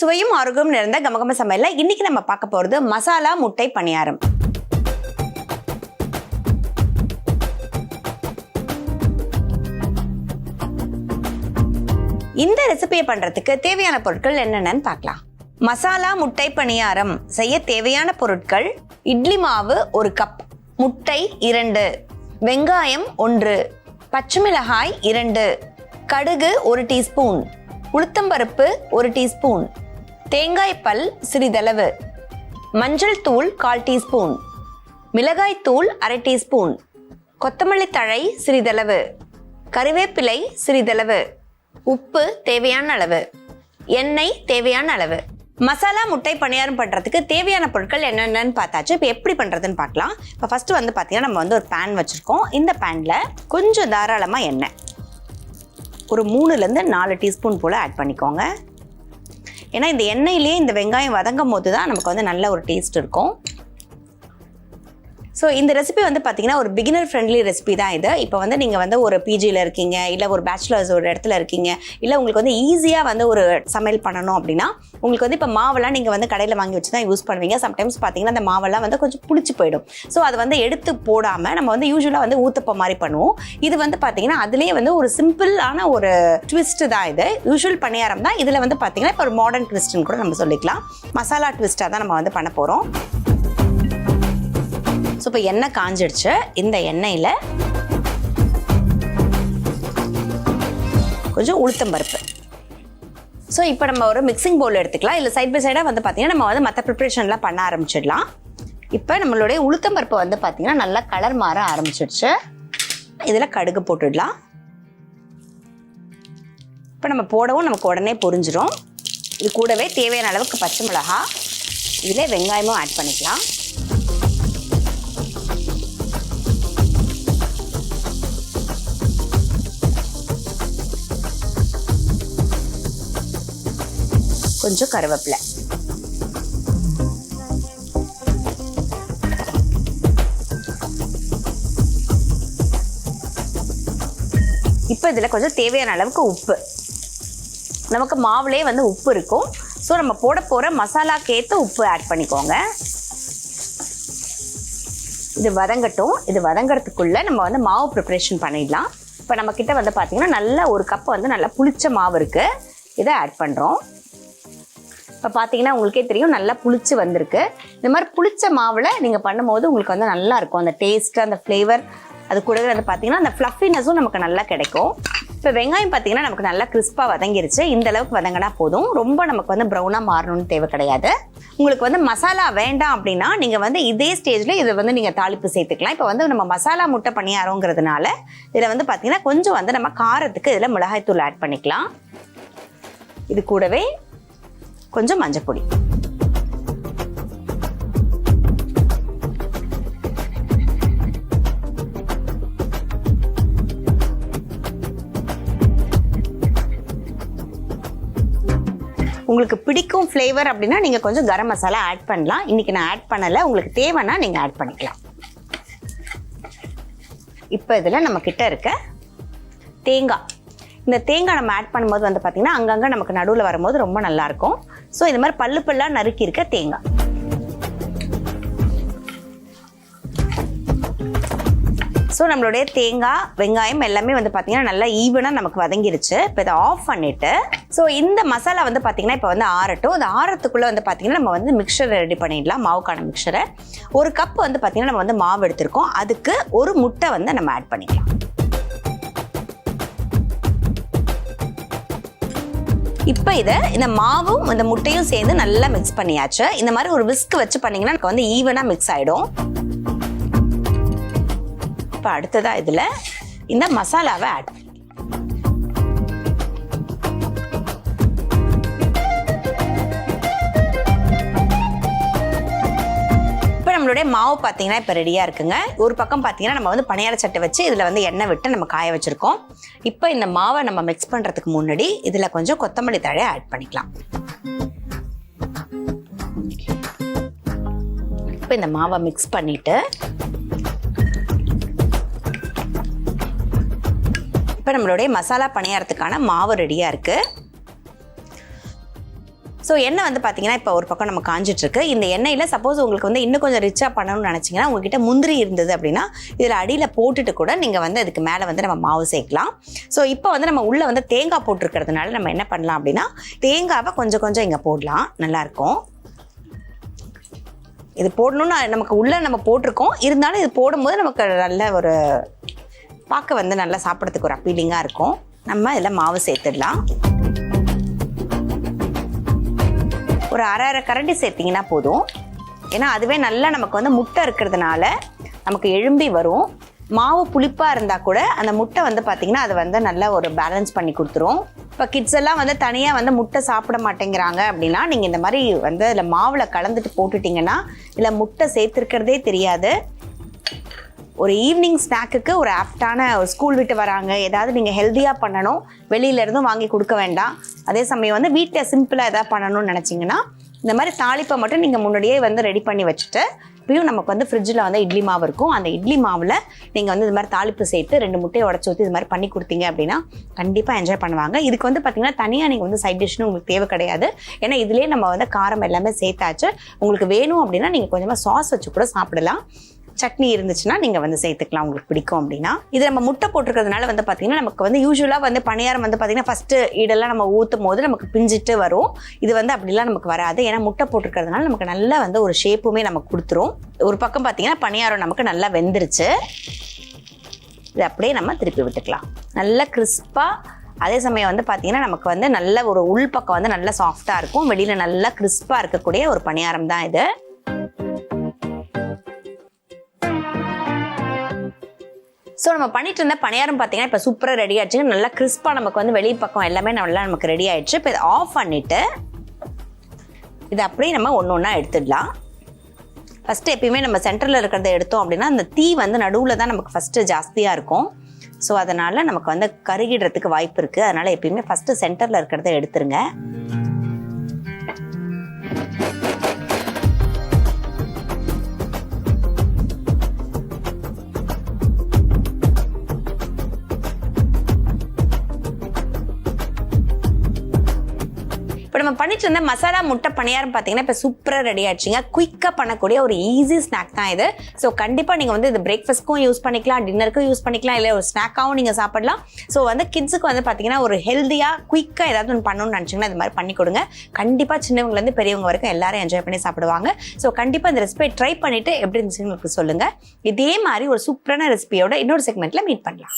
சுவையும் ஆரோக்கியம் நிறைந்த கமகம சமையல்ல இன்னைக்கு நம்ம பார்க்க போறது மசாலா முட்டை பணியாரம். இந்த ரெசிபியை பண்றதுக்கு தேவையான பொருட்கள் என்னென்னு பார்க்கலாம். மசாலா முட்டை பணியாரம் செய்ய தேவையான பொருட்கள்: இட்லி மாவு 1 கப், முட்டை 2, வெங்காயம் 1, பச்சை மிளகாய் 2, கடுகு 1 டீஸ்பூன், உளுத்தம்பருப்பு 1 டீஸ்பூன், தேங்காய் பல் சிறிதளவு, மஞ்சள் தூள் 1/4 டீஸ்பூன், மிளகாய் தூள் 1/2 டீஸ்பூன், கொத்தமல்லி தழை சிறிதளவு, கறிவேப்பிலை சிறிதளவு, உப்பு தேவையான அளவு, எண்ணெய் தேவையான அளவு. மசாலா முட்டை பணியாரம் பண்ணுறதுக்கு தேவையான பொருட்கள் என்னென்னு பார்த்தாச்சு. இப்போ எப்படி பண்ணுறதுன்னு பார்க்கலாம். இப்போ ஃபஸ்ட்டு வந்து பார்த்தீங்கன்னா நம்ம வந்து ஒரு பேன் வச்சுருக்கோம். இந்த பேனில் கொஞ்சம் தாராளமாக எண்ணெய் ஒரு 3-4 டீஸ்பூன் போல் ஆட் பண்ணிக்கோங்க. ஏன்னா இந்த எண்ணெயிலேயே இந்த வெங்காயம் வதங்கும் போது தான் நமக்கு வந்து நல்ல ஒரு டேஸ்ட் இருக்கும். ஸோ இந்த ரெசிபி வந்து பார்த்தீங்கன்னா ஒரு பிகினர் ஃப்ரெண்ட்லி ரெசிபி தான் இது. இப்போ வந்து நீங்கள் வந்து ஒரு பிஜியில் இருக்கீங்க, இல்லை ஒரு பேச்சுலர்ஸ் ஒரு இடத்துல இருக்கீங்க, இல்லை உங்களுக்கு வந்து ஈஸியாக வந்து ஒரு சமையல் பண்ணணும் அப்படின்னா உங்களுக்கு வந்து இப்போ மாவெல்லாம் நீங்கள் வந்து கடையில் வாங்கி வச்சு தான் யூஸ் பண்ணுவீங்க. சம்டைம்ஸ் பார்த்தீங்கன்னா அந்த மாவெல்லாம் வந்து கொஞ்சம் புளிச்சு போயிடும். ஸோ அதை வந்து எடுத்து போடாமல் நம்ம வந்து யூஸ்வலாக வந்து ஊத்தப்ப மாதிரி பண்ணுவோம். இது வந்து பார்த்தீங்கன்னா அதுலேயே வந்து ஒரு சிம்பிளான ஒரு ட்விஸ்ட் தான் இது. யூஸ்வல் பணியாரம் தான். இதில் வந்து பார்த்தீங்கன்னா இப்போ ஒரு மாடர்ன் ட்விஸ்ட்னு கூட நம்ம சொல்லிக்கலாம். மசாலா ட்விஸ்ட்டாக தான் நம்ம வந்து பண்ண போகிறோம். ஸோ இப்போ எண்ணெய் காஞ்சிடுச்சு. இந்த எண்ணெயில் கொஞ்சம் உளுத்தம்பருப்பு. ஸோ இப்போ நம்ம ஒரு மிக்சிங் பவுல் எடுத்துக்கலாம். இல்லை சைட் பை சைடாக வந்து பார்த்தீங்கன்னா நம்ம வந்து மற்ற ப்ரிப்ரேஷன்லாம் பண்ண ஆரம்பிச்சிடலாம். இப்போ நம்மளுடைய உளுத்தம்பருப்பு வந்து பார்த்தீங்கன்னா நல்லா கலர் மாற ஆரம்பிச்சிடுச்சு. இதில் கடுகு போட்டுடலாம். இப்போ நம்ம போடவும் நமக்கு உடனே பொரிஞ்சிடும். இது கூடவே தேவையான அளவுக்கு பச்சை மிளகாய், இதில் வெங்காயமும் ஆட் பண்ணிக்கலாம். கொஞ்சம் கருவேப்பிலை. இப்போ இதில் கொஞ்சம் தேவையான அளவுக்கு உப்பு. நமக்கு மாவுலேயே வந்து உப்பு இருக்கும். ஸோ நம்ம போட போகிற மசாலாக்கு ஏற்ற உப்பு ஆட் பண்ணிக்கோங்க. இது வதங்கட்டும். இது வதங்கிறதுக்குள்ளே நம்ம வந்து மாவு ப்ரிப்ரேஷன் பண்ணிடலாம். இப்போ நம்மக்கிட்ட வந்து பார்த்திங்கன்னா நல்ல 1 கப் வந்து நல்லா புளிச்ச மாவு இருக்குது. இதை ஆட் பண்ணுறோம். இப்போ பார்த்தீங்கன்னா உங்களுக்கே தெரியும் நல்லா புளிச்சு வந்திருக்கு. இந்த மாதிரி புளிச்ச மாவில் நீங்கள் பண்ணும்போது உங்களுக்கு வந்து நல்லா இருக்கும். அந்த டேஸ்ட்டு, அந்த ஃப்ளேவர், அது கூடவே வந்து பார்த்தீங்கன்னா அந்த ஃப்ளஃபினஸும் நமக்கு நல்லா கிடைக்கும். இப்போ வெங்காயம் பார்த்தீங்கன்னா நமக்கு நல்லா கிறிஸ்பாக வதங்கிருச்சு. இந்த அளவுக்கு வதங்கினா போதும். ரொம்ப நமக்கு வந்து ப்ரௌனாக மாறணும்னு தேவை கிடையாது. உங்களுக்கு வந்து மசாலா வேண்டாம் அப்படின்னா நீங்கள் வந்து இதே ஸ்டேஜில் இதை வந்து நீங்கள் தாளிப்பு சேர்த்துக்கலாம். இப்போ வந்து நம்ம மசாலா முட்டை பணியாரங்கிறதுனால இதில் வந்து பார்த்தீங்கன்னா கொஞ்சம் வந்து நம்ம காரத்துக்கு இதில் மிளகாய்த்தூள் ஆட் பண்ணிக்கலாம். இது கூடவே கொஞ்சம் மஞ்சள் பொடி. உங்களுக்கு பிடிக்கும் ஃப்ளேவர் அப்படின்னா நீங்கள் கொஞ்சம் கரம் மசாலா ஆட் பண்ணலாம். இன்றைக்கி நான் ஆட் பண்ணலை. உங்களுக்கு தேவைன்னா நீங்கள் ஆட் பண்ணிக்கலாம். இப்போ இதில் நம்மக்கிட்ட இருக்க தேங்காய். இந்த தேங்காய் நம்ம ஆட் பண்ணும்போது வந்து பார்த்திங்கன்னா அங்கங்கே நமக்கு நடுவில் வரும்போது ரொம்ப நல்லாயிருக்கும். ஸோ இந்த மாதிரி பல்லு பல்லாக நறுக்கி இருக்க தேங்காய். ஸோ நம்மளுடைய தேங்காய், வெங்காயம் எல்லாமே வந்து பார்த்திங்கன்னா நல்லா ஈவனாக நமக்கு வதங்கிருச்சு. இப்போ இதை ஆஃப் பண்ணிவிட்டு ஸோ இந்த மசாலா வந்து பார்த்திங்கன்னா இப்போ வந்து ஆறட்டும். அந்த ஆறத்துக்குள்ளே வந்து பார்த்திங்கன்னா நம்ம வந்து மிக்சரை ரெடி பண்ணிடலாம். மாவுக்கான மிக்சரை 1 கப் வந்து பார்த்திங்கன்னா நம்ம வந்து மாவு எடுத்திருக்கோம். அதுக்கு 1 முட்டை வந்து நம்ம ஆட் பண்ணிக்கலாம். இப்போ இந்த மாவும் இந்த முட்டையும் சேர்ந்து நல்லா மிக்ஸ் பண்ணியாச்சு. இந்த மாதிரி ஒரு விஸ்க் வச்சு பண்ணிங்கன்னா எனக்கு வந்து ஈவனாக மிக்ஸ் ஆகிடும். இப்போ அடுத்ததாக இதில் இந்த மசாலாவை ஆட் பண்ணி நம்மளுடைய மாவு பார்த்தீங்கன்னா இப்போ ரெடியாக இருக்குங்க. ஒரு பக்கம் பார்த்தீங்கன்னா நம்ம வந்து பணியார சட்டை வச்சு இதில் வந்து எண்ணெய் விட்டு நம்ம காய வச்சுருக்கோம். இப்போ இந்த மாவை நம்ம மிக்ஸ் பண்ணுறதுக்கு முன்னாடி இதில் கொஞ்சம் கொத்தமல்லி தழை ஆட் பண்ணிக்கலாம். இப்போ இந்த மாவை மிக்ஸ் பண்ணிவிட்டு இப்போ நம்மளுடைய மசாலா பணியாரத்துக்கான மாவு ரெடியாக இருக்குது. ஸோ எண்ணெய் வந்து பார்த்தீங்கன்னா இப்போ ஒரு பக்கம் நம்ம காஞ்சிட்ருக்கு. இந்த எண்ணெயில் சப்போஸ் உங்களுக்கு வந்து இன்னும் கொஞ்சம் ரிச்சாக பண்ணணும்னு நினச்சிங்கன்னா உங்ககிட்ட முந்திரி இருந்தது அப்படின்னா இதில் அடியில் போட்டுட்டு கூட நீங்கள் வந்து அதுக்கு மேலே வந்து நம்ம மாவு சேர்க்கலாம். ஸோ இப்போ வந்து நம்ம உள்ளே வந்து தேங்காய் போட்டிருக்கிறதுனால நம்ம என்ன பண்ணலாம் அப்படின்னா தேங்காவை கொஞ்சம் கொஞ்சம் இங்கே போடலாம், நல்லாயிருக்கும். இது போடணும்னு நமக்கு உள்ளே நம்ம போட்டிருக்கோம், இருந்தாலும் இது போடும்போது நமக்கு நல்ல ஒரு பார்க்க வந்து நல்லா சாப்பிட்றதுக்கு ஒரு அப்பீலிங்காக இருக்கும். நம்ம இதில் மாவு சேர்த்துடலாம். ஒரு அரை கரண்டி சேர்த்திங்கன்னா போதும். ஏன்னா அதுவே நல்லா நமக்கு வந்து முட்டை இருக்கிறதுனால நமக்கு எழும்பி வரும். மாவு புளிப்பாக இருந்தால் கூட அந்த முட்டை வந்து பார்த்திங்கன்னா அது வந்து நல்லா ஒரு பேலன்ஸ் பண்ணி கொடுத்துரும். இப்போ கிட்ஸ் எல்லாம் வந்து தனியாக வந்து முட்டை சாப்பிட மாட்டேங்கிறாங்க அப்படின்னா நீங்கள் இந்த மாதிரி வந்து அதில் மாவில் கலந்துட்டு போட்டுட்டிங்கன்னா இல்லை முட்டை சேர்த்துருக்கிறதே தெரியாது. ஒரு ஈவினிங் ஸ்நாக்குக்கு ஒரு ஆப்டான ஒரு ஸ்கூல் விட்டு வராங்க, ஏதாவது நீங்கள் ஹெல்த்தியாக பண்ணணும், வெளியிலேருந்தும் வாங்கி கொடுக்க வேண்டாம், அதே சமயம் வந்து வீட்டில் சிம்பிளாக எதாவது பண்ணணும்னு நினச்சிங்கன்னா இந்த மாதிரி தாளிப்பை மட்டும் நீங்கள் முன்னாடியே வந்து ரெடி பண்ணி வச்சுட்டு இப்பயும் நமக்கு வந்து ஃப்ரிட்ஜில் வந்து இட்லி மாவு இருக்கும், அந்த இட்லி மாவில் நீங்கள் வந்து இது மாதிரி தாளிப்பு சேர்த்து 2 முட்டையை உடச்சி ஊற்றி இது மாதிரி பண்ணி கொடுத்தீங்க அப்படின்னா கண்டிப்பாக என்ஜாய் பண்ணுவாங்க. இதுக்கு வந்து பார்த்திங்கன்னா தனியாக நீங்கள் வந்து சைட் டிஷ்னு உங்களுக்கு தேவை கிடையாது. ஏன்னா இதுலேயே நம்ம வந்து காரம் எல்லாமே சேர்த்தாச்சு. உங்களுக்கு வேணும் அப்படின்னா நீங்கள் கொஞ்சமாக சாஸ் வச்சு கூட சாப்பிடலாம். சட்னி இருந்துச்சுன்னா நீங்கள் வந்து சேர்த்துக்கலாம் உங்களுக்கு பிடிக்கும் அப்படின்னா. இது நம்ம முட்டை போட்டிருக்கிறதுனால வந்து பார்த்தீங்கன்னா நமக்கு வந்து யூஸ்வலாக வந்து பணியாரம் வந்து பார்த்தீங்கன்னா ஃபஸ்ட்டு ஈடெல்லாம் நம்ம ஊற்றும் போது நமக்கு பிஞ்சிட்டு வரும். இது வந்து அப்படிலாம் நமக்கு வராது. ஏன்னா முட்டை போட்டிருக்கிறதுனால நமக்கு நல்லா வந்து ஒரு ஷேப்புமே நமக்கு கொடுத்துரும். ஒரு பக்கம் பார்த்தீங்கன்னா பணியாரம் நமக்கு நல்லா வெந்துருச்சு. இது அப்படியே நம்ம திருப்பி விட்டுக்கலாம். நல்லா கிறிஸ்பாக, அதே சமயம் வந்து பார்த்தீங்கன்னா நமக்கு வந்து நல்ல ஒரு உள்பக்கம் வந்து நல்லா சாஃப்டாக இருக்கும், வெளியில் நல்லா கிறிஸ்பாக இருக்கக்கூடிய ஒரு பணியாரம் தான் இது. ஸோ நம்ம பண்ணிட்டு இருந்த பணியாரம் பார்த்தீங்கன்னா இப்போ சூப்பராக ரெடி ஆயிடுச்சுங்க. நல்லா கிறிஸ்பாக நமக்கு வந்து வெளி பக்கம் எல்லாமே நல்லா நமக்கு ரெடி ஆயிடுச்சு. இப்போ இதை ஆஃப் பண்ணிவிட்டு இதை அப்படியே நம்ம ஒன்று ஒன்றா எடுத்துடலாம். ஃபஸ்ட்டு எப்பயுமே நம்ம சென்டரில் இருக்கிறத எடுத்தோம் அப்படின்னா அந்த தீ வந்து நடுவில் தான் நமக்கு ஃபஸ்ட்டு ஜாஸ்தியாக இருக்கும். ஸோ அதனால் நமக்கு வந்து கருகிடுறதுக்கு வாய்ப்பு இருக்குது. அதனால் எப்பயுமே ஃபஸ்ட்டு சென்டரில் இருக்கிறத எடுத்துருங்க. இப்போ நம்ம பண்ணிட்டு இருந்த மசாலா முட்டை பணியாரம் பார்த்தீங்கன்னா இப்போ சூப்பராக ரெடி ஆயிடுச்சுங்க. குயிக்காக பண்ணக்கூடிய ஒரு ஈஸி ஸ்நாக் தான் இது. ஸோ கண்டிப்பாக நீங்கள் வந்து இது பிரேக்ஃபாஸ்ட்க்கும் யூஸ் பண்ணிக்கலாம், டின்னருக்கும் யூஸ் பண்ணிக்கலாம், இல்லை ஒரு ஸ்நாக்காகவும் நீங்கள் சாப்பிடலாம். ஸோ வந்து கிட்ஸுக்கு வந்து பார்த்தீங்கன்னா ஒரு ஹெல்த்தியாக குயிக்காக ஏதாவது ஒன்று பண்ணணும்னு நினச்சிங்கன்னா இது மாதிரி பண்ணி கொடுங்க. கண்டிப்பாக சின்னவங்கலேருந்து பெரியவங்க வரைக்கும் எல்லாரும் என்ஜாய் பண்ணி சாப்பிடுவாங்க. ஸோ கண்டிப்பாக இந்த ரெசிபியை ட்ரை பண்ணிவிட்டு எப்படி இருந்துச்சுன்னு உங்களுக்கு சொல்லுங்கள். இதே மாதிரி ஒரு சூப்பரான ரெசிபியோட இன்னொரு செக்மெண்ட்டில் மீட் பண்ணலாம்.